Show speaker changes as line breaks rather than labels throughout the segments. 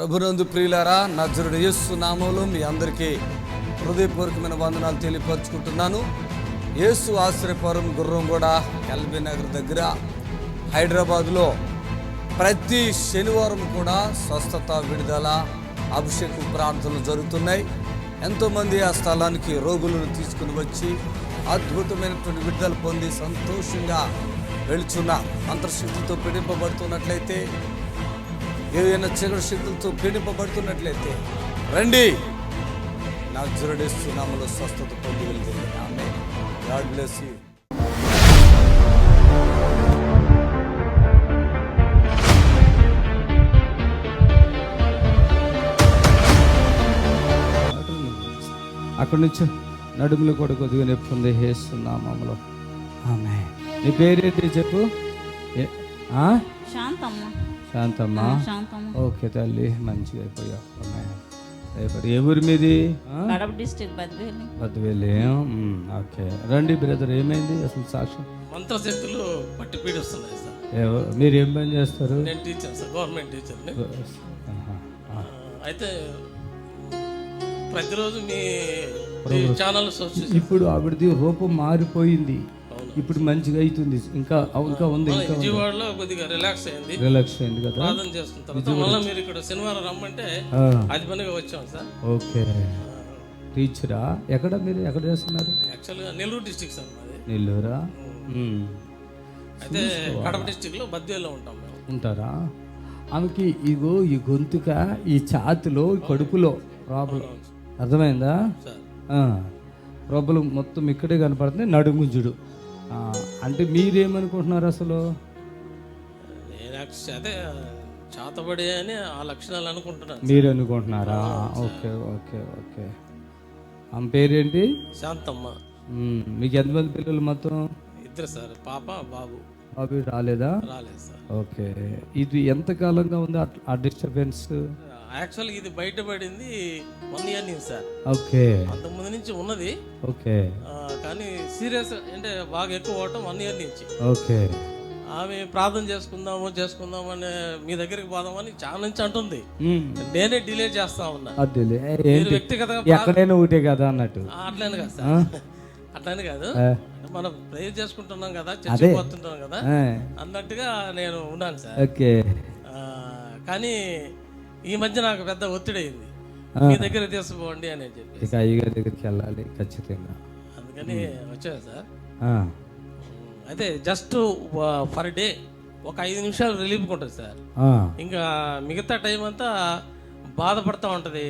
ప్రభునందు ప్రియులారా, నజరుడు యేసు నామములో మీ అందరికీ హృదయపూర్వకమైన వందనాలు తెలియపరుచుకుంటున్నాను. యేసు ఆశ్రయపురం గుర్రంగూడ ఎల్బీ నగర్ దగ్గర హైదరాబాద్లో ప్రతి శనివారం కూడా స్వస్థత, విడుదల, అభిషేకం ప్రార్థనలు జరుగుతున్నాయి. ఎంతోమంది ఆ స్థలానికి రోగులను తీసుకుని వచ్చి అద్భుతమైనటువంటి విడుదల పొంది సంతోషంగా వెళుచున్నారు. అంతర్శక్తితో పీడింపబడుతున్నట్లయితే, ఏదైనా చీకటి శక్తులతో పీడింపబడుతున్నట్లయితే రండి, నజరుడు యేసు నామములో స్వస్థత పొంది వెళ్తుంది. ఆమేన్. God bless you. అక్కడి నుంచి నడుములు కూడా కొద్దిగా నొప్పి ఉంది. యేసు నామములో ఆమేన్. నీ పేరేంటి చెప్పు? శాంతమ్మ. ఓకే తల్లి, మంచిగా అయిపోయావు. ఏ ఊరి మీది? బద్వేలి. ఓకే, రండి బ్రదర్. ఏమైంది అసలు సాక్ష్యం?
మంత్రశక్తులు పట్టి పీడిస్తున్నాయి సార్.
మీరు ఏం పని చేస్తారు?
నేను టీచర్ సార్, గవర్నమెంట్ టీచర్ని. అయితే ప్రతిరోజు మీ ఛానల్
ఇప్పుడు ఆవిడది రూపం మారిపోయింది, ఇప్పుడు మంచిగా అవుతుంది. ఇంకా ఉంది.
విజయవాడలో కొద్దిగా రిలాక్స్ అయింది కదా, ప్రార్థన చేసుకుంటారు. మళ్ళీ మీరు ఇక్కడ శనివారం రమ్మంటే అది పనిగా వచ్చాం సార్.
ఓకే, టీచరా? ఎక్కడ మీరు ఎక్కడ చేస్తున్నారు?
యాక్చువల్గా నెల్లూరు డిస్ట్రిక్ట్ సార్ మాది.
నెల్లూరా?
అయితే కడప డిస్ట్రిక్ట్ లో బద్వేల్లో ఉంటాం మేము.
ఉంటారా? ఆమెకి ఇగో ఈ గొంతుక, ఈ ఛాతిలో, కడుపులో ప్రాబ్లం. అర్థమైందా? ప్రాబ్లం మొత్తం ఇక్కడే కనపడుతుంది. నడుముంజుడు అంటే మీరేమనుకుంటున్నారు అసలు?
అదే చాతబడి అని ఆ లక్షణాలు అనుకుంటున్నాను.
మీరు అనుకుంటున్నారా? Okay okay okay. ఆమె పేరేంటి?
శాంతమ్మ.
మీకు ఎంతమంది పిల్లలు మొత్తం?
2 సార్, పాప బాబు.
బాబు రాలేదా?
రాలేదు సార్.
ఓకే, ఇది ఎంత కాలంగా ఉంది ఆ డిస్టర్బెన్స్?
యాక్చువల్గా ఇది బయటపడింది 1 ఇయర్ నుంచి సార్.
ఓకే,
అంతకుముందు నుంచి ఉన్నది.
ఓకే, కానీ
సీరియస్ అంటే బాగా ఎక్కువ అవటం 1 ఇయర్ నుంచి.
ఓకే.
ఆమె ప్రార్థన చేసుకుందాము అని మీ దగ్గరికి పోదామని చాలా నుంచి అంటుంది. నేనే డిలే చేస్తా ఉన్నా. వ్యక్తిగతంగా
ఎక్కడైనా ఒకటే కదా అన్నట్టు.
అట్లనే కాదు సార్, అట్లనే కాదు. మనం ప్రేయర్ చేసుకుంటున్నాం కదా, చచ్చిపోతుంటాం కదా అన్నట్టుగా నేను ఉన్నాను సార్.
ఓకే,
కానీ ఈ మధ్య నాకు పెద్ద ఒత్తిడి అయింది. మీ దగ్గర తీసుకోండి అని చెప్పి
అయ్యగారి దగ్గరికి వెళ్ళాలి ఖచ్చితంగా,
అందుకని వచ్చాను సార్. అయితే జస్ట్ పర్ డే ఒక 5 నిమిషాలు రిలీఫ్ ఉంటుంది సార్. ఇంకా మిగతా టైం అంతా బాధపడతా ఉంటది.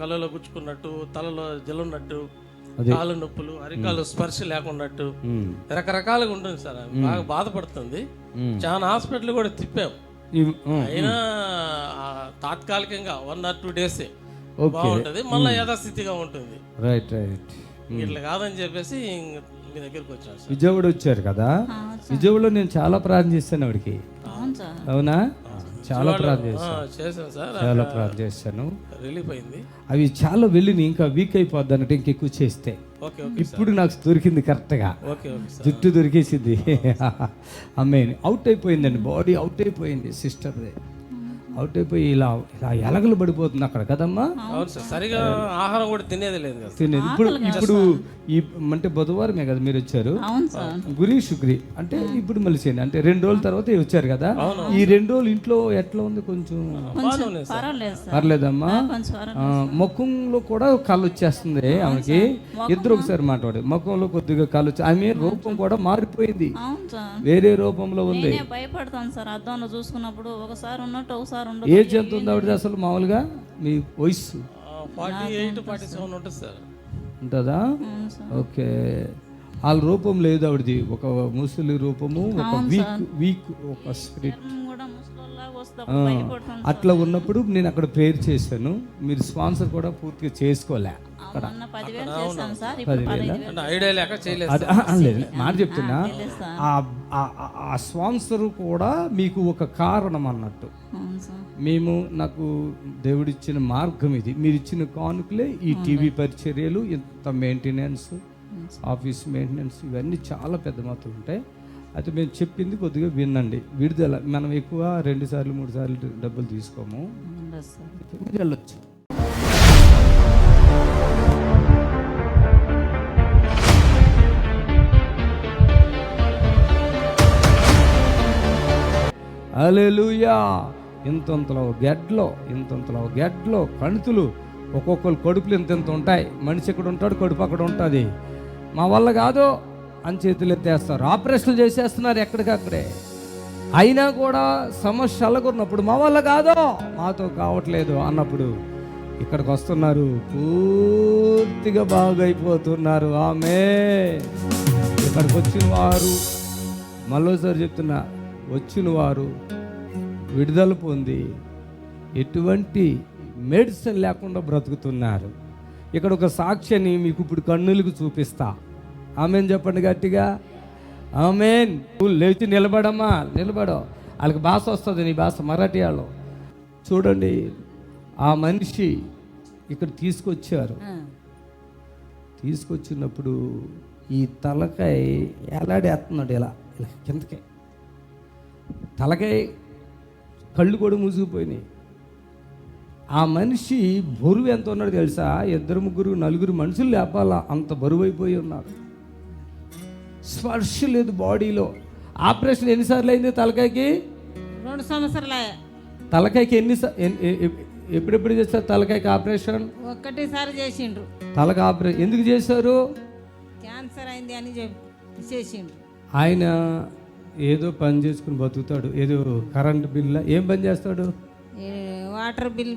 కళ్ళలో గుచ్చుకున్నట్టు, తలలో జల్లున్నట్టు, కాళ్ళు నొప్పులు, అరికాలు స్పర్శ లేకున్నట్టు రకరకాలుగా ఉంటుంది సార్. బాగా బాధపడుతుంది. చాలా హాస్పిటల్ కూడా తిప్పాం, అయినా తాత్కాలికంగా 1 or 2 days బాగుంటది, మళ్ళీ యథాస్థితిగా ఉంటుంది.
Right right.
ఇట్లా కాదని చెప్పేసి మీ దగ్గరికి వచ్చాను.
విజయవాడ వచ్చారు కదా, విజయవాడలో నేను చాలా ప్రార్థన చేశాను ఆవిడకి. అవునా? చాలా ప్రార్థన
చేశాను సార్,
చాలా ప్రార్థన చేశాను.
రిలీఫ్ అయింది.
అవి చాలా వెళ్ళినాయి, ఇంకా వీక్ అయిపోద్ది అన్నట్టు ఇంకెక్కువ చేస్తే. ఇప్పుడు నాకు దొరికింది కరెక్ట్గా, జుట్టు దొరికేసింది. అమ్మాయి అవుట్ అయిపోయిందండి, బాడీ అవుట్ అయిపోయింది. సిస్టర్ది అవుట్ అయిపోయి ఇలా ఎలగలు పడిపోతుంది అక్కడ కదమ్మా.
సరిగా ఆహారం కూడా తినేది లేదు కదా,
తినేది. ఇప్పుడు ఈ అంటే బుధవారమే కదా మీరు వచ్చారు, గురి శుక్రి అంటే ఇప్పుడు మళ్ళీ అంటే 2 రోజుల తర్వాత వచ్చారు కదా. ఈ 2 రోజులు ఇంట్లో ఎట్లా ఉంది? కొంచెం పర్లేదమ్మా. ముఖంలో కూడా కళ్ళు వచ్చేస్తుంది ఆమెకి. ఇద్దరు ఒకసారి మాట్లాడు. ముఖంలో కొద్దిగా కళ్ళు వచ్చి, ఆమె రూపం కూడా మారిపోయింది, వేరే రూపంలో ఉంది.
భయపడతాను సార్ అద్దంలో చూసుకున్నప్పుడు, ఒకసారి ఉన్నట్టు ఒకసారి.
ఏజ్ ఎంత ఉంది ఆవిడ అసలు మామూలుగా? మీ వయసు
48-47 ఉంటుంది సార్.
ఉంటుందా? ఓకే. వాళ్ళ రూపం లేదు ఆవిడది, ఒక ముసలి రూపము, ఒక వీక్ ఒక స్పిరిట్ అట్లా ఉన్నప్పుడు నేను అక్కడ ప్రేయర్ చేశాను. మీరు స్పాన్సర్ కూడా పూర్తిగా చేసుకోలే అక్కడ. 10,000 లేదు మాట చెప్తున్నా. ఆ స్పాన్సర్ కూడా మీకు ఒక కారణం అన్నట్టు. నాకు దేవుడిచ్చిన మార్గం ఇది. మీరు ఇచ్చిన కానుకలే ఈ టీవీ పరిచర్యలు, ఇంత మెయింటెనెన్స్, ఆఫీస్ మెయింటెనెన్స్, ఇవన్నీ చాలా పెద్ద మొత్తం ఉంటాయి. అయితే మేము చెప్పింది కొద్దిగా వినండి. విడుదల మనం ఎక్కువ 2 సార్లు 3 సార్లు డబ్బులు తీసుకోము.
ఉండదు సార్.
మీరు వెళ్ళొచ్చు. హల్లెలూయా. ఇంతంతలో గెడ్లో కణుతులు, ఒక్కొక్కరు కడుపులు ఇంత ఉంటాయి. మనిషి ఎక్కడ ఉంటాడు, కడుపు అక్కడ ఉంటుంది. మా వల్ల కాదు అని చేతులు ఎత్తేస్తారు, ఆపరేషన్లు చేసేస్తున్నారు ఎక్కడికక్కడే. అయినా కూడా సమస్య అలగున్నప్పుడు మా వల్ల కాదు, మాతో కావట్లేదు అన్నప్పుడు ఇక్కడికి వస్తున్నారు, పూర్తిగా బాగైపోతున్నారు. ఆమేన్. ఇక్కడికి వచ్చిన వారు, మరోసారి చెప్తున్నా, వచ్చిన వారు విడుదల పొంది ఎటువంటి మెడిసిన్ లేకుండా బ్రతుకుతున్నారు. ఇక్కడ ఒక సాక్ష్యాన్ని మీకు ఇప్పుడు కన్నులకు చూపిస్తా. ఆమెన్ చెప్పండి గట్టిగా. ఆమెన్. లేచి నిలబడమ్మా, నిలబడ. వాళ్ళకి భాష వస్తుంది, నీ భాష మరాఠీ వాళ్ళు. చూడండి, ఆ మనిషి ఇక్కడ తీసుకొచ్చినప్పుడు ఈ తలకాయ ఎలాడేస్తున్నాడు, ఇలా ఇలా కిందకే. తలకాయ, కళ్ళు కూడా మూసుకుపోయినాయి. ఆ మనిషి బరువు ఎంత ఉన్నాడు తెలుసా? 2, 3, 4 మనుషులు లేపాలా, అంత బరువు అయిపోయి ఉన్నారు. స్పర్శ లేదు బాడీలో. ఆపరేషన్ ఎన్నిసార్లు అయింది తలకాయకి?
2 సంవత్సరాలే.
తలకాయకి ఎప్పుడెప్పుడు చేస్తారు తలకాయకి ఆపరేషన్?
ఒక్కటేసారి చేసిండ్రు.
తలక ఆపరేషన్ ఎందుకు చేశారు?
క్యాన్సర్ అయింది అని చేసిండ్రు.
ఆయన ఏదో పని చేసుకుని బతుకుతాడు. ఏదో కరెంట్ బిల్ ఏం పని చేస్తాడు?
వాటర్ బిల్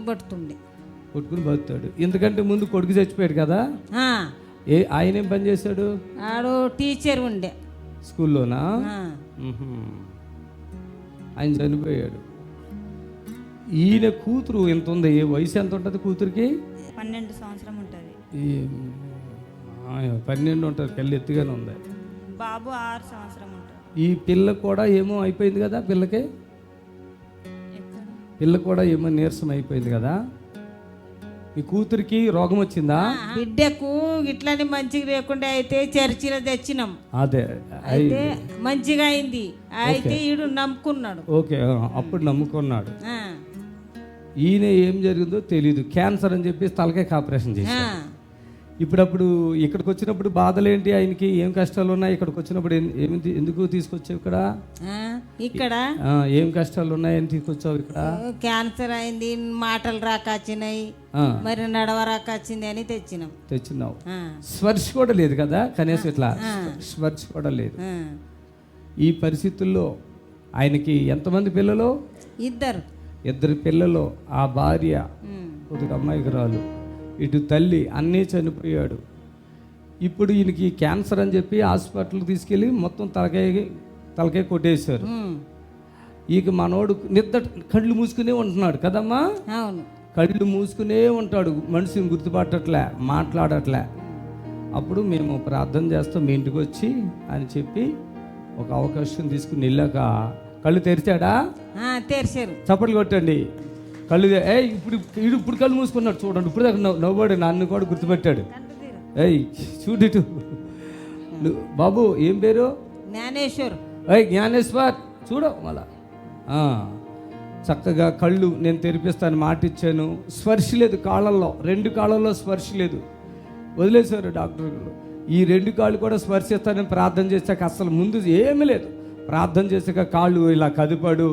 కొట్టుకుని బతుకుతాడు. ఎందుకంటే ముందు కొడుకు చచ్చిపోయాడు కదా. ఆయన ఏం పని చేశాడు?
ఆడు టీచర్ ఉండే
స్కూల్లోనా. ఆయన చనిపోయాడు. ఈయన కూతురు ఎంత ఉంది? ఏ వయసు ఎంత ఉంటుంది కూతురికి?
12 సంవత్సరం ఉంటుంది.
12 ఉంటుంది. కళ్ళు ఎత్తుగానే ఉంది.
బాబు 6 సంవత్సరం ఉంటుంది.
ఈ పిల్ల కూడా ఏమో అయిపోయింది కదా. పిల్ల కూడా ఏమో నీరసం అయిపోయింది కదా. ఈ కూతురికి రోగం వచ్చిందా?
బిడ్డకు ఇట్లని మంచిగా లేకుండా అయితే చర్చిలో తెచ్చినాం.
అదే
అయితే మంచిగా అయింది. అయితే ఈడు నమ్ముకున్నాడు.
ఓకే, అప్పుడు నమ్ముకున్నాడు. ఈయన ఏం జరిగిందో తెలీదు. క్యాన్సర్ అని చెప్పేసి తలకాయకి ఆపరేషన్ చేశారు. ఇప్పుడప్పుడు ఇక్కడికి వచ్చినప్పుడు బాధలేంటి ఆయనకి? ఏం కష్టాలు ఉన్నాయి? ఇక్కడికి వచ్చినప్పుడు ఎందుకు తీసుకొచ్చావు ఇక్కడ? ఏం కష్టాలు ఉన్నాయని తీసుకొచ్చావు ఇక్కడ?
క్యాన్సర్ అయింది, మాటలు రాకొచ్చినాయి, మరి నడవరాకొచ్చింది అని తెచ్చినావు.
స్పర్శ కూడా లేదు కదా కనీసం, ఇట్లా స్పర్శ కూడా లేదు. ఈ పరిస్థితుల్లో ఆయనకి ఎంతమంది పిల్లలు? 2 పిల్లలు. ఆ భార్య కొద్దిగా అమ్మాయికురాలు, ఇటు తల్లి, అన్నీ చనిపోయాడు. ఇప్పుడు ఈయనకి క్యాన్సర్ అని చెప్పి హాస్పిటల్కి తీసుకెళ్ళి మొత్తం తలకాయ కొట్టేశారు. ఇక మనోడు కళ్ళు మూసుకునే ఉంటున్నాడు కదమ్మా. కళ్ళు మూసుకునే ఉంటాడు, మనిషిని గుర్తుపట్టట్లే, మాట్లాడట్లే. అప్పుడు మేము ప్రార్థన చేస్తాం మీ ఇంటికి వచ్చి అని చెప్పి ఒక అవకాశం తీసుకుని వెళ్ళాక కళ్ళు తెరిచాడా?
తెరిచారు.
చప్పట్లు కొట్టండి. కళ్ళు ఇప్పుడు కళ్ళు మూసుకున్నాడు. చూడండి, ఇప్పుడు దాకా నవ్వాడు, నన్ను కూడా గుర్తుపెట్టాడు. చూడు బాబు, ఏం పేరు? జ్ఞానేశ్వర్. చూడు మళ్ళా చక్కగా కళ్ళు నేను తెరిపిస్తాను మాట ఇచ్చాను. స్పర్శ లేదు కాళ్ళల్లో, 2 కాళ్ళల్లో స్పర్శ లేదు. వదిలేశారు డాక్టర్లు. ఈ 2 కాళ్ళు కూడా స్పర్శిస్తానని ప్రార్థన చేశాక అసలు ముందు ఏమీ లేదు. ప్రార్థన చేశాక కాళ్ళు ఇలా కదిపాడు,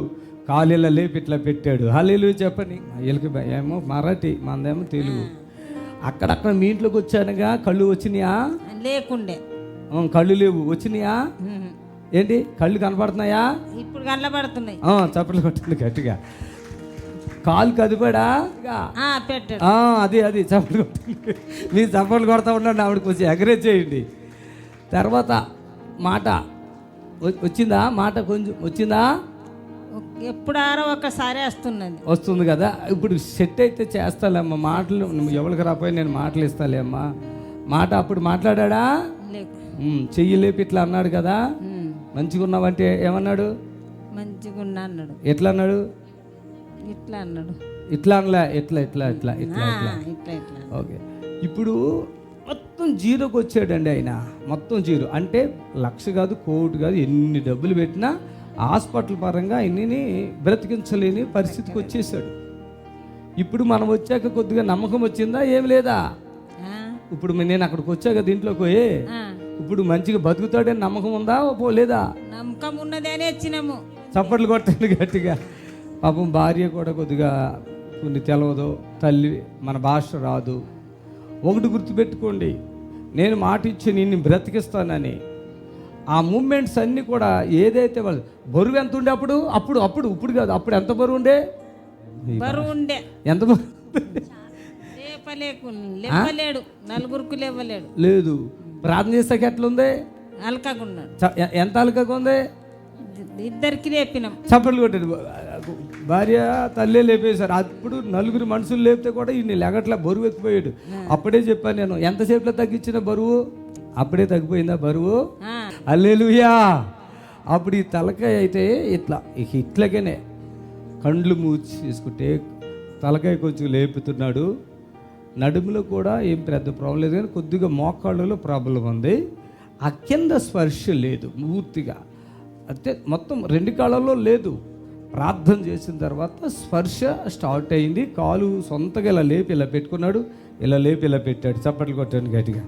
కాలు ఇలా లేపి ఇట్లా పెట్టాడు. హల్లెలూయా చెప్పండి. వీళ్ళకి ఏమో మరాఠీ, మనదేమో తెలుగు. అక్కడక్కడ మీ ఇంట్లోకి వచ్చానుగా, కళ్ళు వచ్చినాయా?
లేకుండే.
కళ్ళు లేవు, వచ్చినాయా? ఏంటి కళ్ళు కనపడుతున్నాయా?
ఇప్పుడు కనపడుతున్నాయి.
చప్పట్లు కొట్టండి గట్టిగా. కాలు కదిపాడా? అది చప్పట్లు కొట్టండి. మీరు చప్పట్లు కొడతా ఉండండి, ఆవిడ కొంచెం ఎంకరేజ్ చేయండి. తర్వాత మాట వచ్చిందా? మాట కొంచెం వచ్చిందా?
ఎప్పుడారో ఒకసారి వస్తుంది
కదా. ఇప్పుడు సెట్ అయితే చేస్తాలేమ్మా. మాటలు ఎవరికి రాపోయి నేను మాటలు ఇస్తాలే అమ్మా. మాట అప్పుడు మాట్లాడా? చెయ్యి లేపి ఇట్లా అన్నాడు కదా. మంచిగా ఉన్నావంటే ఏమన్నాడు?
మంచిగా ఉన్నా అన్నాడు.
ఎట్లా అన్నాడు?
ఇట్లా అన్నాడు.
ఇట్లా అనలే, ఇట్లా ఇట్లా ఇట్లా ఇట్లా ఇట్లా. ఓకే, ఇప్పుడు మొత్తం జీరోకి వచ్చాడండి ఆయన. మొత్తం జీరో అంటే 1,00,000 కాదు, 1,00,00,000 కాదు, ఎన్ని డబ్బులు పెట్టినా హాస్పిటల్ పరంగా ఆయన్ని బ్రతికించలేని పరిస్థితికి వచ్చేసాడు. ఇప్పుడు మనం వచ్చాక కొద్దిగా నమ్మకం వచ్చిందా ఏం లేదా? ఇప్పుడు నేను అక్కడికి వచ్చాక దీంట్లోకి పోయి ఇప్పుడు మంచిగా బతుకుతాడని నమ్మకం ఉందా లేదా?
నమ్మకం ఉన్నదే అని వచ్చినాము.
చప్పట్లు కొట్టండి గట్టిగా. పాపం భార్య కూడా కొద్దిగా కొన్ని తెలవదు, తల్లి మన భాష రాదు. ఒకటి గుర్తుపెట్టుకోండి, నేను మాట ఇచ్చి నిన్ను బ్రతికిస్తానని. ఆ మూమెంట్స్ అన్నీ కూడా ఏదైతే వాళ్ళు బరువు ఎంత ఉండే అప్పుడు అప్పుడు అప్పుడు ఇప్పుడు కాదు, అప్పుడు ఎంత బరువు ఉండే?
బరువు ఉండే.
ఎంత బరువు?
లేవలేడు, నలుగురికి లేవలేడు.
లేదు. ప్రార్థన చేస్తాక ఎట్లుంది?
అలకగున్నాడు.
ఎంత అలకగా ఉంది?
ఇద్దరికి లేపినాం.
చప్పట్లు కొట్టండి. భార్య తల్లే లేపేశారు. అప్పుడు నలుగురు మనుషులు లేపితే కూడా ఈయన లెగట్లా బరువు ఎత్తిపోయాడు. అప్పుడే చెప్పాను నేను, ఎంతసేపులో తగ్గించిన బరువు అప్పుడే తగ్గిపోయిందా బరువు? హల్లెలూయా. అప్పుడు ఈ తలకాయ అయితే ఇట్లాగనే కండ్లు మూసి చేసుకుంటే తలకాయ కొంచెం లేపుతున్నాడు. నడుములో కూడా ఏం పెద్ద ప్రాబ్లం లేదు, కానీ కొద్దిగా మోకాళ్ళలో ప్రాబ్లం ఉంది. ఆ కింద స్పర్శ లేదు పూర్తిగా, అంటే మొత్తం 2 కాళ్ళలో లేదు. ప్రార్థన చేసిన తర్వాత స్పర్శ స్టార్ట్ అయింది. కాలు సొంతగా ఇలా లేపి ఇలా పెట్టుకున్నాడు, ఇలా లేపి ఇలా పెట్టాడు. చప్పట్లు కొట్టాను గట్టిగా.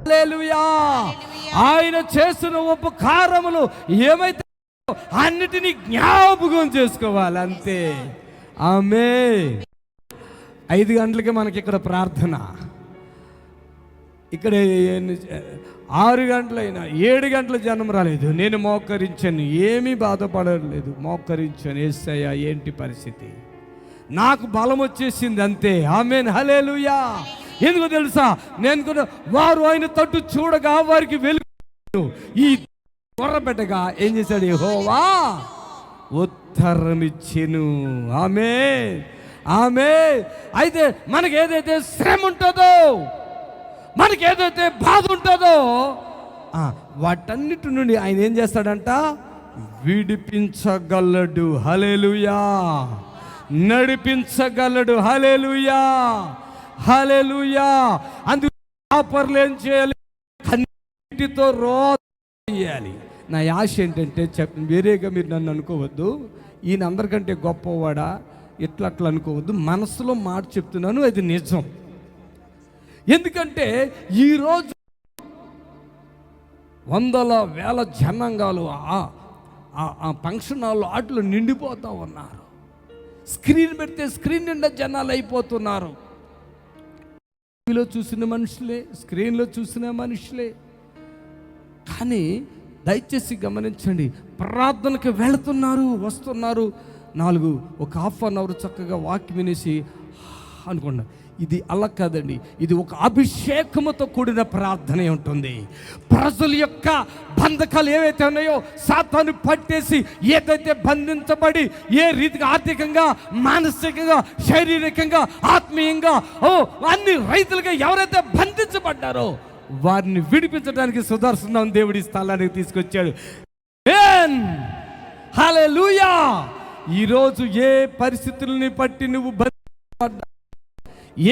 హల్లెలూయా. ఆయన చేసిన ఉపకారములు ఏమైతే అన్నిటినీ జ్ఞాపకం చేసుకోవాలి అంతే. ఆమేన్. 5 గంటలకి మనకి ఇక్కడ ప్రార్థన, ఇక్కడ 6 గంటలైనా 7 గంటల జనం రాలేదు. నేను మోకరించాను, ఏమీ బాధపడలేదు, మోకరించాను. యేసయ్యా ఏంటి పరిస్థితి? నాకు బలం వచ్చేసింది అంతే. ఆమేన్. హల్లెలూయా. ఎందుకు తెలుసా? నేను కూడా వారు ఆయన తట్టు చూడగా వారికి వెలుగు ఈ కొర్రబెట్టగా ఏం చేశాడు? యెహోవా ఉత్తరం ఇచ్చెను. ఆమేన్. ఆమేన్. అయితే మనకి ఏదైతే శ్రమ ఉంటుందో, మనకి ఏదైతే బాధ ఉంటుందో వాటన్నిటి నుండి ఆయన ఏం చేస్తాడంట? విడిపించగలడు. హల్లెలూయా. నడిపించగలడు. హల్లెలూయా. హల్లెలూయా. అందుకు కాపర్లు ఏం చేయాలి? కన్నీటితో చేయాలి. నా ఆశ ఏంటంటే వేరేగా మీరు నన్ను అనుకోవద్దు, ఈయన అందరికంటే గొప్పవాడా ఇట్లా అనుకోవద్దు. మనసులో మాట చెప్తున్నాను, అది నిజం. ఎందుకంటే ఈరోజు వందల వేల జనాంగాలు ఆ ఫంక్షన్ హాల్లో ఆటలు నిండిపోతూ ఉన్నారు. స్క్రీన్ పెడితే స్క్రీన్ నిండా జనాలు అయిపోతున్నారు. టీవీలో చూసిన మనుషులే, స్క్రీన్లో చూసిన మనుషులే. కానీ దయచేసి గమనించండి, ప్రార్థనకు వెళుతున్నారు, వస్తున్నారు, ఒక హాఫ్ అన్ అవర్ చక్కగా వాక్యం వినేసి అనుకున్నా. ఇది అలా కాదండి, ఇది ఒక అభిషేకముతో కూడిన ప్రార్థన ఉంటుంది. ప్రజల యొక్క బంధకాలు ఏవైతే ఉన్నాయో సాతాను పట్టేసి ఏదైతే బంధించబడి ఏ రీతిగా ఆర్థికంగా, మానసికంగా, శారీరకంగా, ఆత్మీయంగా అన్ని రైతులుగా ఎవరైతే బంధించబడ్డారో వారిని విడిపించడానికి సుదర్శనం దేవుడి స్థలానికి తీసుకొచ్చాడు. హల్లెలూయా. ఈరోజు ఏ పరిస్థితుల్ని బట్టి నువ్వు బంధించబడ్డా,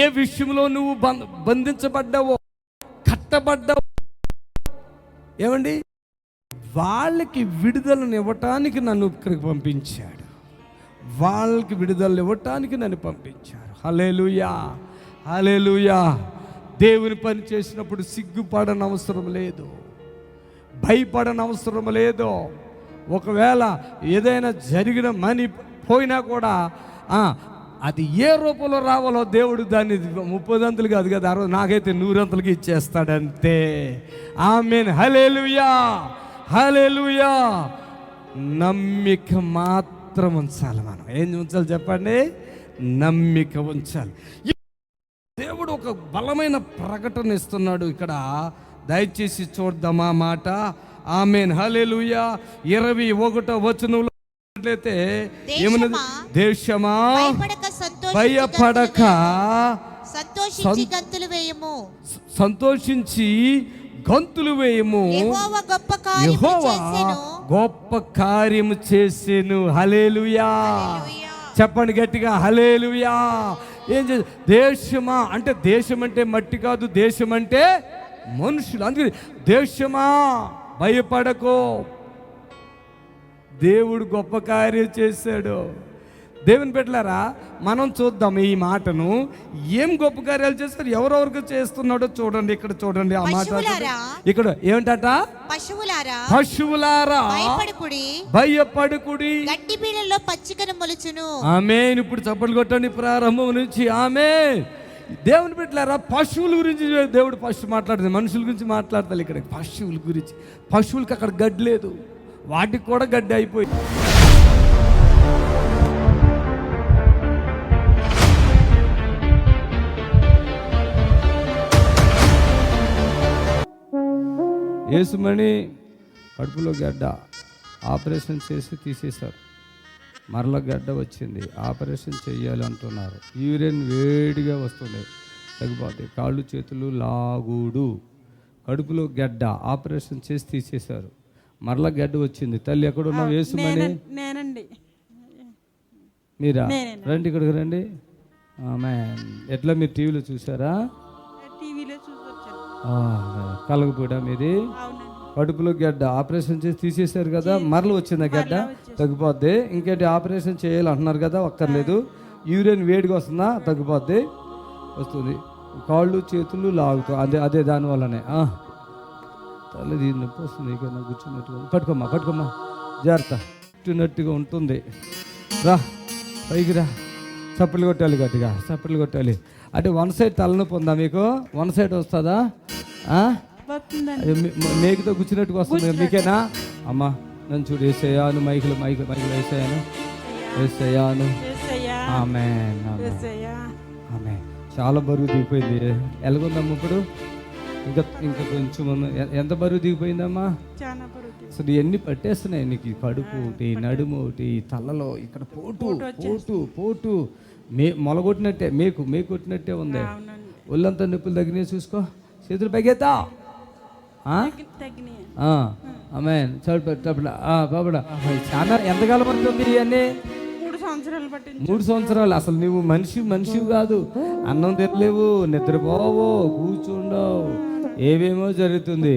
ఏ విషయంలో నువ్వు బంధించబడ్డావో, కట్టబడ్డావో, ఏమండి వాళ్ళకి విడుదలను ఇవ్వటానికి నన్ను ఇక్కడికి పంపించాడు. వాళ్ళకి విడుదలను ఇవ్వటానికి నన్ను పంపించాడు. హల్లెలూయా. హల్లెలూయా. దేవుని పని చేసినప్పుడు సిగ్గుపడనవసరం లేదు, భయపడనవసరం లేదు. ఒకవేళ ఏదైనా జరిగిన మనీ పోయినా కూడా అది ఏ రూపంలో రావాలో దేవుడు దాన్ని 30 అంతులు కాదు కదా, నాకైతే 100 అంతులకి ఇచ్చేస్తాడంతే. ఆమేన్. హల్లెలూయా. హల్లెలూయా. నమ్మిక మాత్రం ఉంచాలి. మనం ఏం ఉంచాలి చెప్పండి? నమ్మిక ఉంచాలి. దేవుడు ఒక బలమైన ప్రకటన ఇస్తున్నాడు ఇక్కడ. దయచేసి చూద్దామా మాట. ఆమేన్. హల్లెలూయా. 21వ వచనంలో ఏమన్నది? దేశమా భయపడక సంతోషించి గంతులు వేయము, యెహోవా గొప్ప కార్యము చేసెను. హల్లెలూయా. చెప్పండి గట్టిగా, హల్లెలూయా. ఏం చేసి దేశమా అంటే, దేశం అంటే మట్టి కాదు, దేశం అంటే మనుషులు. అందుకని దేశమా భయపడకో, దేవుడు గొప్ప కార్యం చేశాడు. దేవుని బిడ్డలారా, మనం చూద్దాం ఈ మాటను. ఏం గొప్ప కార్యాలు చేస్తారు, ఎవరెవరికి చేస్తున్నాడో చూడండి. ఇక్కడ చూడండి ఆ మాట. ఇక్కడ ఏమిటట? పశువులారా భయపడుకుడి,
గడ్డి బీళ్ళలో పచ్చికను మొలుచును.
ఆమేన్. ఇప్పుడు చప్పట్లు కొట్టండి ప్రారంభం నుంచి. ఆమేన్. దేవుని బిడ్డలారా, పశువుల గురించి దేవుడు ఫస్ట్ మాట్లాడుతుంది, మనుషుల గురించి మాట్లాడతారు. ఇక్కడ పశువుల గురించి. పశువులకి అక్కడ గడ్డి లేదు, వాటికి కూడా గడ్డి అయిపోయింది. యేసుమణి కడుపులో గడ్డ ఆపరేషన్ చేసి తీసేశారు. మరల గడ్డ వచ్చింది, ఆపరేషన్ చెయ్యాలి అంటున్నారు. యూరిన్ వేడిగా వస్తుంది, తగ్గిపోతాయి. కాళ్ళు చేతులు లాగుడు. కడుపులో గడ్డ ఆపరేషన్ చేసి తీసేశారు. మరల గడ్డ వచ్చింది. తల్లి ఎక్కడున్నావు? యేసుమణి మీరా? రండి, ఇక్కడికి రండి. ఎట్లా మీరు టీవీలో చూసారా? కలగపూడా మీది? కడుపులో గడ్డ ఆపరేషన్ చేసి తీసేశారు కదా, మరలు వచ్చింది గడ్డ, తగ్గిపోద్ది. ఇంకేంటి ఆపరేషన్ చేయాలి అంటున్నారు కదా, ఒక్కర్లేదు. యూరిన్ వేడిగా వస్తుందా? తగ్గిపోద్ది, వస్తుంది. కాళ్ళు చేతులు లాగుతాయి, అదే దానివల్లనే. తల్లి దీన్ని నొప్పి వస్తుంది, ఇక కూర్చున్నట్టుగా. పట్టుకోమ్మా జాగ్రత్త. చుట్టినట్టుగా ఉంటుంది. రా పైకి రా. చప్పట్లు కొట్టాలి, గట్టిగా చప్పట్లు కొట్టాలి. అంటే వన్ సైడ్ తలనొప్పి ఉందా మీకు? వన్ సైడ్ వస్తుందా? మేకుతో కూర్చున్నట్టుగా వస్తుంది మీకేనా? అమ్మా నన్ను చూడు. వేసేయాను మైకులు వేసేయాను. ఆమేన్. చాలా బరువు దిగిపోయింది. ఎలాగుందమ్మా ఇప్పుడు? ఇంకా కొంచెం ఎంత బరువు దిగిపోయిందమ్మా? అసలు ఎన్ని పట్టేస్తున్నాయి నీకు. కడుపు ఒకటి, నడుము ఒకటి, తలలో ఇక్కడ పోటు మొలగొట్టినట్టే, మేకు కొట్టినట్టే ఉంది. ఒళ్ళంతా నొప్పులు తగ్గినాయి. చూసుకో, చేతులు పైకెత్తా. ఆమేన్. బాబుడా చాలా ఎంతకాలం పడుతుంది ఇవన్నీ? 3 సంవత్సరాలు. అసలు నువ్వు మనిషి కాదు. అన్నం తినలేవు, నిద్రపోవు, కూర్చుండవు, ఏవేమో జరుగుతుంది.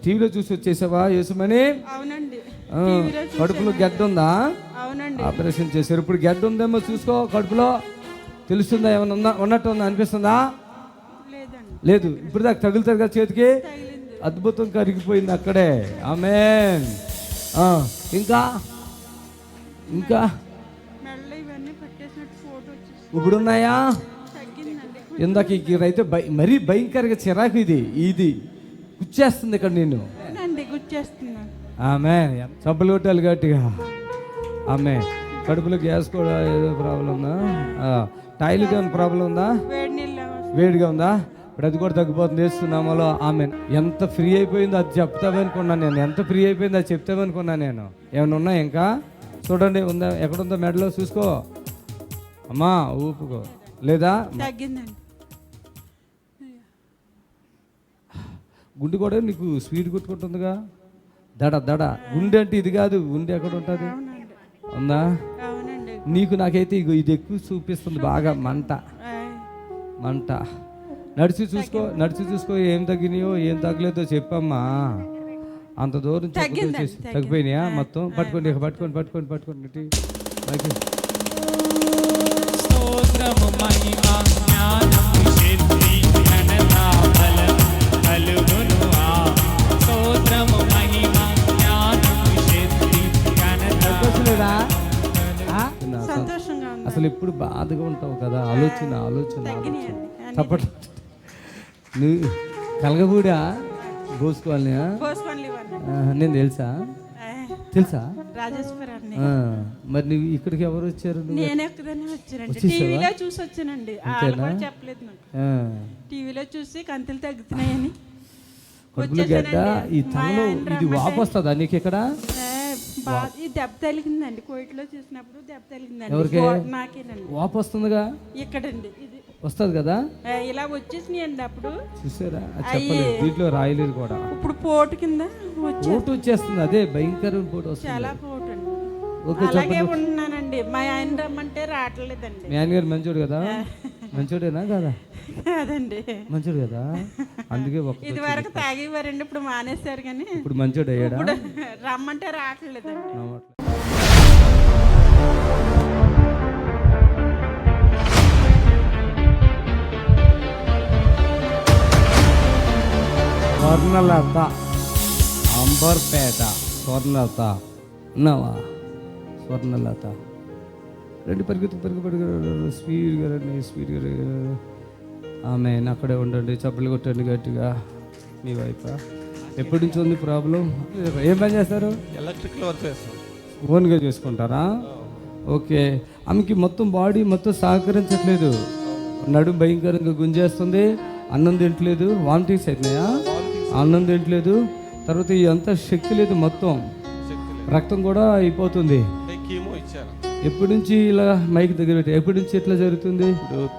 టీవీలో చూసి వచ్చేసావా యేసుమణి? కడుపులో గడ్డ ఉందా? ఆపరేషన్ చేశారు. ఇప్పుడు గడ్డ ఉందేమో చూసుకో కడుపులో. తెలుస్తుందా? ఏమన్నా ఉన్నట్టు ఉందా? అనిపిస్తుందా? లేదు. ఇప్పుడు దాకా తగులుతుంది కదా చేతికి. అద్భుతం, కరిగిపోయింది అక్కడే. ఆమేన్. ఇంకా ఇప్పుడు ఉన్నాయా? ఇందాక అయితే మరీ భయంకరంగా చిరాకు. ఇది గుచ్చేస్తుంది ఇక్కడ నేను. ఆమేన్. చప్పలు కొట్టాలి గట్టిగా. ఆమేన్. కడుపులో గ్యాస్ కూడా ఏదో ప్రాబ్లం ఉందా? టాయిలెట్ ఏమైనా ప్రాబ్లం ఉందా? వేడిగా ఉందా? ఇప్పుడు అది కూడా తగ్గిపోతుంది వేస్తున్నామలో. ఆమేన్. ఎంత ఫ్రీ అయిపోయిందో అది చెప్తామనుకున్నాను నేను. ఎంత ఫ్రీ అయిపోయిందో అది చెప్తామనుకున్నాను నేను. ఏమైనా ఉన్నా ఇంకా? చూడండి, ఉందా? ఎక్కడుందో మెడలో చూసుకో అమ్మా. ఊపుకో. లేదా? గుండె కూడా నీకు స్పీడ్ కొట్టుకుంటుందిగా. దడ గుండె అంటే ఇది కాదు. గుండె ఎక్కడ ఉంటుంది? ఉందా? నీకు నాకైతే ఇది ఎక్కువ చూపిస్తుంది బాగా. మంట. నడిచి చూసుకో ఏం తగ్గినాయో ఏం తగ్గలేదో చెప్పమ్మా. అంత దూరం తగ్గిపోయినాయా మొత్తం? పట్టుకోండి. అసలు ఎప్పుడు బాధగా ఉంటావు కదా. ఆలోచన తప్పట్ల. నువ్వు కలగబూడా పోసుకోవాలి. నేను తెలుసా? మరి నువ్వు ఇక్కడికి ఎవరు వచ్చారు?
టీవీలో చూసి కంతులు తగ్గుతున్నాయని.
కడుపులో గడ్డ, ఈ తలలో ఇది వాపు వస్తుందా నీకు? ఇక్కడ
దెబ్బ తగిలిందండి. కోయిట్లో చూసినప్పుడు దెబ్బ తగిలిందండి.
ఎవరికి?
నాకేనండి.
వాపు వస్తుందిగా
ఇక్కడండి. ఇది
వస్తుంది కదా.
ఇలా వచ్చేసినాయండి. అప్పుడు
చూసారా? చెప్పలేదు, దీంట్లో రాయలేదు కూడా.
ఇప్పుడు పోటు కింద
పోటు వచ్చేస్తుంది. అదే భయంకరమైన పోటు వస్తుంది.
చాలా పోటు అండి. అలాగే ఉంటున్నానండి. మా ఆయన రమ్మంటే రావట్లేదండి.
మీ ఆయన గారు మంచోడు కదా? మంచోడేనా కదా?
అదండి
మంచోడు కదా, అందుకే ఒక
ఇది వరకు తాగేవారండి, ఇప్పుడు మానేశారు కానీ
ఇప్పుడు మంచోడు అయ్యాడా?
ఇప్పుడు రమ్మంటే రావట్లేదండి.
స్వర్ణలత, అంబర్పేట స్వర్ణలత ఉన్నావా? స్వర్ణలత రండి, పరిగెత్తు స్పీడ్గా రండి, స్పీడ్గా రండి. ఆమె అక్కడే ఉండండి, చప్పలు కొట్టండి గట్టిగా. మీ వైఫ్ ఎప్పటి నుంచి ఉంది ప్రాబ్లం? ఏం పని చేస్తారు?
ఎలక్ట్రికల్ వర్క్ చేస్తాం.
ఓన్గా చేసుకుంటారా? ఓకే. ఆమెకి మొత్తం బాడీ మొత్తం సహకరించట్లేదు, నడుము భయంకరంగా గుంజేస్తుంది, అన్నం తింటలేదు, వామిటింగ్స్ అవుతున్నాయా? అన్నం తింటలేదు, తర్వాత అంతా శక్తి లేదు, మొత్తం రక్తం కూడా అయిపోతుంది.
కీమో ఇచ్చారు.
ఎప్పటి నుంచి ఇలా మైక్ దగ్గర పెట్టి ఎప్పటి నుంచి ఎట్లా జరుగుతుంది?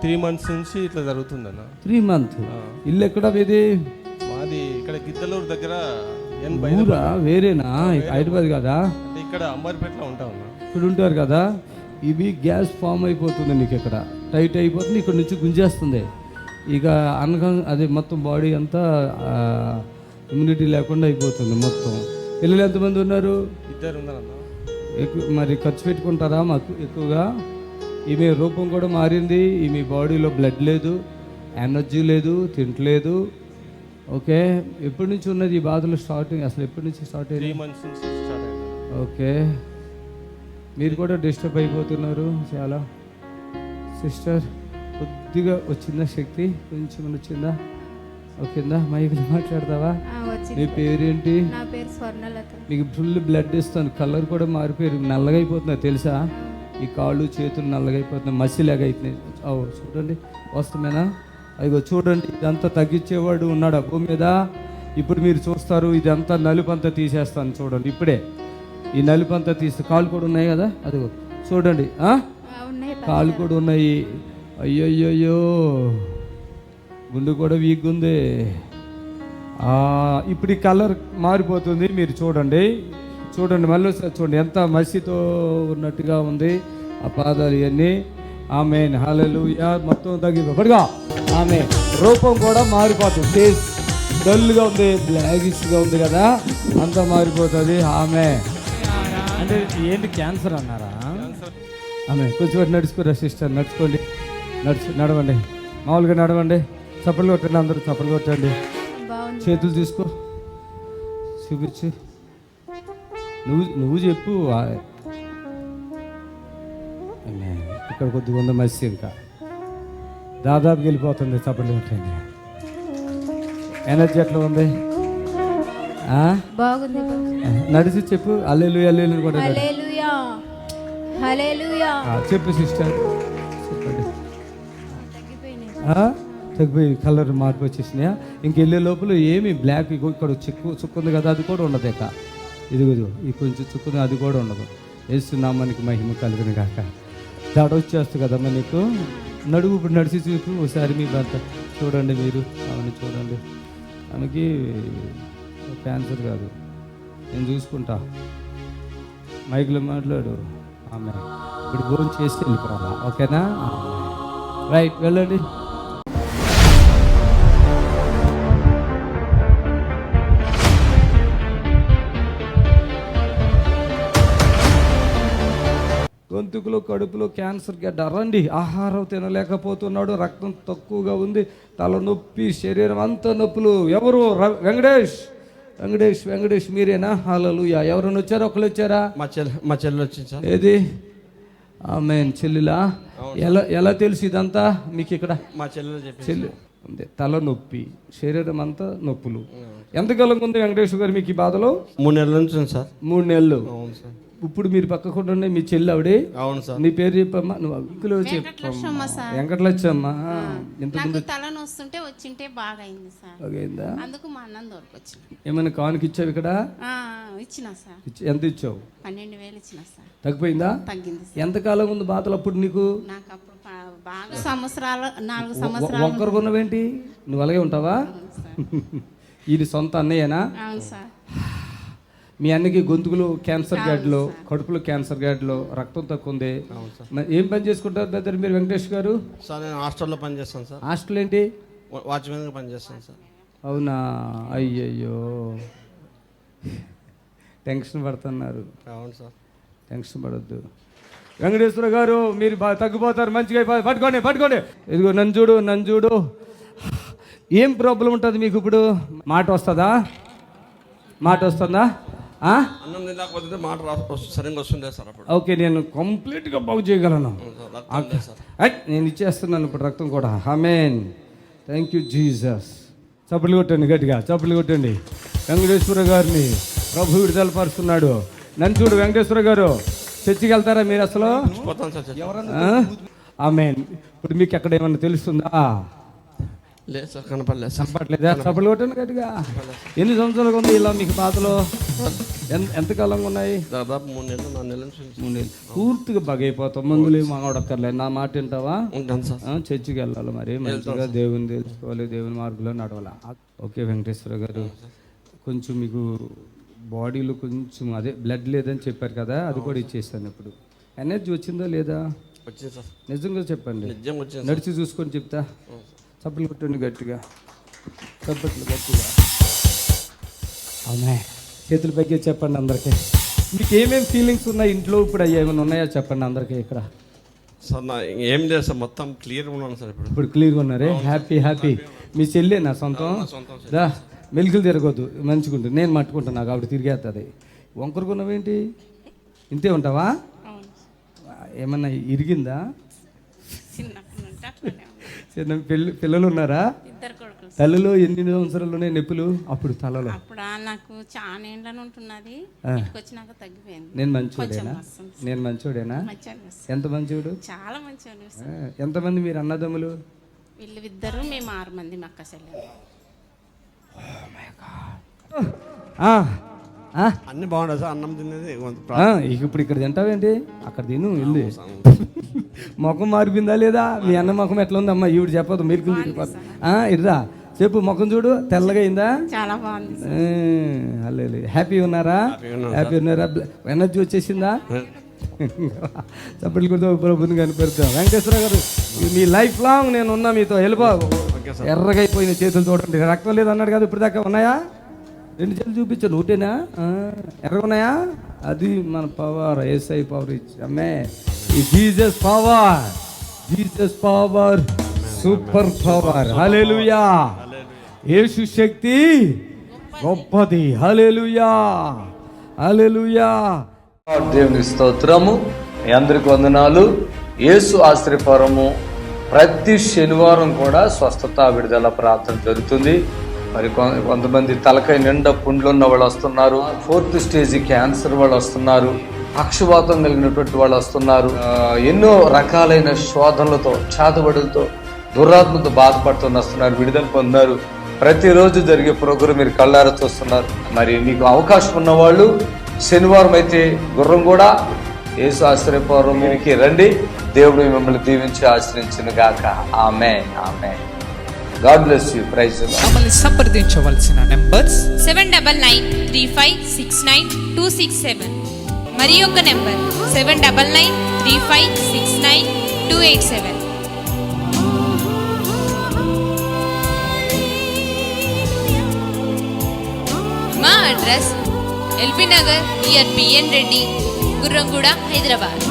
3 months నుంచి ఇట్లా జరుగుతుంది అన్న.
3 months. ఇల్లు ఎక్కడ మీది?
మాది ఇక్కడ గిద్దలూరు దగ్గర.
ఊరా వేరేనా? హైదరాబాద్ కదా?
ఇక్కడ అంబర్పేటలో ఉంటాం.
ఇక్కడ ఉంటారు కదా. ఇవి గ్యాస్ ఫామ్ అయిపోతుంది నీకు, ఇక్కడ టైట్ అయిపోతుంది, ఇక్కడ నుంచి గుంజేస్తుంది. ఇక అది మొత్తం బాడీ అంతా ఇమ్యూనిటీ లేకుండా అయిపోతుంది మొత్తం. పిల్లలు ఎంతమంది ఉన్నారు?
2 ఉన్నారన్న.
ఎక్కువ మరి ఖర్చు పెట్టుకుంటారా మాకు ఎక్కువగా? ఈమె రూపం కూడా మారింది, ఈమె బాడీలో బ్లడ్ లేదు, ఎనర్జీ లేదు, తింటలేదు. ఓకే. ఎప్పటి నుంచి ఉన్నది ఈ బాధలు స్టార్టింగ్? అసలు ఎప్పటి నుంచి స్టార్ట్ అయ్యింది?
3 months నుంచి స్టార్ట్ అయింది.
ఓకే. మీరు కూడా డిస్టర్బ్ అయిపోతున్నారు చాలా. సిస్టర్ కొద్దిగా వచ్చిందా శక్తి? కొంచెం వచ్చిందా? ఓకేందా? మైకులు మాట్లాడతావా? నీ పేరేంటి?
నా పేరు స్వర్ణలత.
మీకు ఫుల్ బ్లడ్ ఇస్తాను, కలర్ కూడా మారిపోయారు, నల్లగా అయిపోతున్నా తెలుసా? ఈ కాళ్ళు చేతులు నల్లగా అయిపోతున్నాయి, మసిలాగా అవుతున్నాయి. చూడండి, వస్తమేనా? అదిగో చూడండి, ఇదంతా తగ్గించేవాడు ఉన్నాడు ఆ భూమి మీద. ఇప్పుడు మీరు చూస్తారు, ఇదంతా నలుపంతా తీసేస్తాను చూడండి. ఇప్పుడే ఈ నలుపంతా తీస్తే కాళ్ళు కూడా ఉన్నాయి కదా, అదిగో చూడండి, కాళ్ళు కూడా ఉన్నాయి. అయ్యయ్యో, గుండు కూడా వీక్ ఉంది. ఇప్పుడు ఈ కలర్ మారిపోతుంది, మీరు చూడండి. చూడండి, మళ్ళీ చూడండి, ఎంత మసితో ఉన్నట్టుగా ఉంది ఆ పాదాలు ఇవన్నీ. ఆమేన్, హల్లెలూయా. మొత్తం తగ్గిపోగా ఆమె రూపం కూడా మారిపోతుంది. ఫేస్ డల్గా ఉంది, బ్లాకిష్గా ఉంది కదా, అంతా మారిపోతుంది. ఆమె అంటే ఏంటి, క్యాన్సర్ అన్నారా? ఆమె కొంచెం నడుచుకోరా సిస్టర్, నడుచుకోండి, నడవండి, మామూలుగా నడవండి. చప్పలు కొట్టండి, అందరూ చప్పలు కొట్టండి. చేతులు తీసుకో, చూపించి నువ్వు చెప్పు. ఇక్కడ కొద్దిగా ఉంది మసి, ఇంకా దాదాపు వెళ్ళిపోతుంది. చప్పలు కొట్టండి. ఎనర్జీ ఎట్లా ఉంది?
బాగుంది.
నడిచి చెప్పు, హల్లెలూయా హల్లెలూయా కూడా
హల్లెలూయా హల్లెలూయా
చెప్పు సిస్టర్, చెప్పండి. తగ్గిపోయి కలర్ మార్పు వచ్చేసినాయా? ఇంకెళ్ళే లోపల ఏమి బ్లాక్ ఇక్కడ చుక్కుంది కదా, అది కూడా ఉండదు. ఇక ఇదిగో ఈ కొంచెం చుక్కుంది, అది కూడా ఉండదు. యేసునామానికి మహిమ కలుగును కాక. దడ వచ్చేస్తుంది కదమ్మా నీకు. నడువు ఇప్పుడు నడిచి చూపు ఒకసారి. మీ భర్త చూడండి, మీరు ఆమెను చూడండి. ఆమెకి క్యాన్సర్ కాదు, నేను చూసుకుంటా. మైక్లో మాట్లాడు. ఆమె ఇప్పుడు భోజనం చేసి వెళ్ళిపోవాలా? ఓకేనా? రైట్, వెళ్ళండి. గొంతుకులో కడుపులో క్యాన్సర్ గడ్డ, రండి. ఆహారం తినలేకపోతున్నాడు, రక్తం తక్కువగా ఉంది, తలనొప్పి, శరీరం అంతా నొప్పులు. ఎవరు? వెంకటేష్, వెంకటేష్, వెంకటేష్ మీరేనా? హల్లెలూయా. ఎవరైనా వచ్చారా? ఒకళ్ళు వచ్చారా?
మా చెల్లి వచ్చింది సార్.
ఏది? ఆమేన్. చెల్లిలా? ఎలా తెలుసు ఇదంతా మీకు? ఇక్కడ
మా చెల్లి
చెల్లి ఉంది, తలనొప్పి, శరీరం అంతా నొప్పులు. ఎంతకాలం ఉంది వెంకటేష్ గారు మీకు ఈ బాధలో?
3 నెలల నుంచి ఉంది సార్.
3 నెలలు.
అవును సార్.
ఇప్పుడు మీరు పక్కకుండా మీ చెల్లి ఆవిడే?
అవును సార్.
నీ పేరు చెప్పమ్మా. నువ్వు అంకులు చెప్పమ్మా. వెంకటలచ్చమ్మా.
నాకు తలనొస్తుంటే వచ్చింటే బాగా అయింది సార్.
బాగైందా?
అందుకు మా అన్నం దొరకొచ్చిన.
ఏమైనా కానుక ఇచ్చావు ఇక్కడ?
ఇచ్చినా సార్.
ఎంత ఇచ్చావు?
12,000 ఇచ్చిన సార్.
తగ్గిపోయిందా?
తగ్గింది సార్.
ఎంతకాలం ఉంది బాధలు అప్పుడు నీకు?
నాకు అప్పుడు బాగా 4 సంవత్సరాలు.
ఒక్కరు కొన్నవేంటి? నువ్వు అలాగే ఉంటావా? ఇది సొంత అన్నయ్యనా?
అవును సార్.
మీ అన్నకి గొంతుకులు క్యాన్సర్ గ్యాడ్లో, కడుపులో క్యాన్సర్ గ్యాడ్లో, రక్తం తక్కువ ఉంది. ఏం పని చేసుకుంటారు బ్రదర్ మీరు వెంకటేష్ గారు?
సార్ నేను హాస్టల్లో పనిచేస్తాను సార్.
హాస్టల్ ఏంటి?
వాచ్మెన్గా పనిచేస్తాను సార్.
అవునా? అయ్యయ్యో, టెన్షన్ పడుతున్నారు.
అవును సార్.
టెన్షన్ పడొద్దు వెంకటేశ్వర గారు, మీరు బాగా తగ్గిపోతారు, మంచిగా పట్టుకోండి. ఇదిగో నన్ను చూడు. ఏం ప్రాబ్లం ఉంటుంది మీకు ఇప్పుడు? మాట వస్తుందా?
అన్నం తినకపోతే మాట సరిగ్గా వస్తుండే సార్ అప్పుడు.
ఓకే, నేను కంప్లీట్గా బాగు చేయగలను.
రక్తం లేదు సార్.
నేను ఇచ్చేస్తున్నాను ఇప్పుడు రక్తం కూడా. ఆమేన్. Thank you Jesus. చప్పట్లు కొట్టండి, గట్టిగా చప్పట్లు కొట్టండి. వెంకటేశ్వర గారిని ప్రభు విడుదల పరుస్తున్నాడు. నన్ను చూడు వెంకటేశ్వర గారు, చర్చికి వెళ్తారా మీరు అసలు?
పోతాను సార్ చర్చికి.
ఆమేన్. ఇప్పుడు మీకు ఎక్కడ ఏమన్నా తెలుస్తుందా?
లేదు సార్, కనపడలేదు సార్.
కనపడలేదా? చప్పట్లు కొట్టండి గట్టిగా. ఎన్ని సంవత్సరాలుగా ఉంది ఇలా మీకు బాధలు? ఎంతకాలంగా ఉన్నాయి?
దాదాపు 3 నెలలు 4 నెలల నుంచి.
3 నెలలు. పూర్తిగా బగైపోతాం, మందులు ఏమి మాట్లాడక్కర్లేదు. నా మాట వింటావా?
ఉంటాను సార్.
చర్చికి వెళ్ళాలి, మరి మంచిగా దేవుని తెలుసుకోవాలి, దేవుని మార్గంలో నడవాలి. ఓకే వెంకటేశ్వర గారు, కొంచెం మీకు బాడీలో కొంచెం అదే బ్లడ్ లేదని చెప్పారు కదా, అది కూడా ఇచ్చేసాను. ఇప్పుడు ఎనర్జీ వచ్చిందా లేదా?
వచ్చింది సార్.
నిజంగా చెప్పండి,
నిజంగా వచ్చింది.
నడిచి చూసుకొని చెప్తా. చప్పట్లు కొట్టండి గట్టిగా, చప్పట్లు గట్టిగా. అవునా? చేతుల పైకి చెప్పండి అందరికీ. మీకు ఏమేమి ఫీలింగ్స్ ఉన్నాయి ఇంట్లో ఇప్పుడు? అయ్యి ఏమైనా ఉన్నాయా చెప్పండి అందరికీ. ఇక్కడ
సార్ నా ఏం లేదు సార్, మొత్తం క్లియర్గా ఉన్నాను సార్. ఇప్పుడు
క్లియర్గా ఉన్నారే? హ్యాపీ. మీ చెల్లె నా సొంతం? దా, మెలికలు తిరగొద్దు, మంచిగా ఉంటుంది. నేను మట్టుకుంటాను, నాకు ఆవిడ తిరిగేస్తుంది. వంకరుకున్నావేంటి? ఇంతే ఉంటావా? ఏమన్నా ఇరిగిందా? చిన్న పిల్లలు ఉన్నారా? తల్లిలో ఎన్ని సంవత్సరాలు ఉన్నాయి నొప్పులు అప్పుడు తలలో?
అప్పుడు నాకు చాలా ఏండ్లని ఉంటున్నది, వచ్చినాక తగ్గిపోయింది.
నేను మంచోడేనా? ఎంత మంచోడు?
చాలా మంచివాడు.
ఎంతమంది మీరు అన్నదమ్ములు?
వీళ్ళు 2, మేము 6 మంది మా అక్క చెల్లెలు.
అన్ని బాగుండదు సార్. అన్నం తినేది
ఇప్పుడు ఇక్కడ తింటావేంటి? అక్కడ తిను వెళ్ళి. ముఖం మారిపోయిందా లేదా? మీ అన్న ముఖం ఎట్లా ఉందమ్మా? ఈవిడ చెప్పదు, మీరు ఇరా చెప్పు. ముఖం చూడు, తెల్లగా అయిందా?
చాలా బాగుంది.
హ్యాపీ ఉన్నారా? ఎనర్జీ వచ్చేసిందా? చప్పట్లు కూడా ప్రభుని కనిపెడతాం. వెంకటేశ్వర గారు, మీ లైఫ్ లాంగ్ నేను ఉన్నా మీతో. వెళ్ళిపో. ఎర్రగా అయిపోయిన చేతులు చూడండి, రక్తం లేదు అన్నాడు కదా ఇప్పుడు దాకా. ఉన్నాయా? 2 చేతులు చూపించాను. ఒకటేనా? ఎర్రగా ఉన్నాయా? అది మన పవర్, ఏసై పవర్ ఇచ్చామే. ఈ జీసస్ పవర్, సూపర్ పవర్. హల్లెలూయా. యేసు శక్తి గొప్పది. హల్లెలూయా. దేవుని స్తోత్రము. మీ అందరికి వందనాలు. యేసు ఆశ్రయపురము ప్రతి శనివారం కూడా స్వస్థత విడుదల ప్రార్థన జరుగుతుంది. మరి కొంతమంది తలకాయ నిండా పుండ్లు ఉన్న వాళ్ళు వస్తున్నారు, 4th స్టేజ్ క్యాన్సర్ వాళ్ళు వస్తున్నారు, పక్షవాతం కలిగినటువంటి వాళ్ళు వస్తున్నారు, ఎన్నో రకాలైన శోధనలతో, చేతబడులతో, దురాత్మతో బాధపడుతూ వస్తున్నారు, విడుదల పొందారు. ప్రతిరోజు జరిగే ప్రోగ్రాం మీరు కళ్ళారా చూస్తున్నారు. మరి మీకు అవకాశం ఉన్నవాళ్ళు శనివారం అయితే గుర్రం కూడా యేసు ఆశ్రయపురంకి రండి. దేవుడు మిమ్మల్ని దీవించి ఆశ్రయించును గాక. ఆమేన్. God bless you. Praise the Lord.
మమ్మల్ని సంప్రదించవలసిన నంబర్స్
7993569267 మరి యొక్క నంబర్ 7993569287. మా address LB Nagar near BN Reddy, Gurramguda, Hyderabad.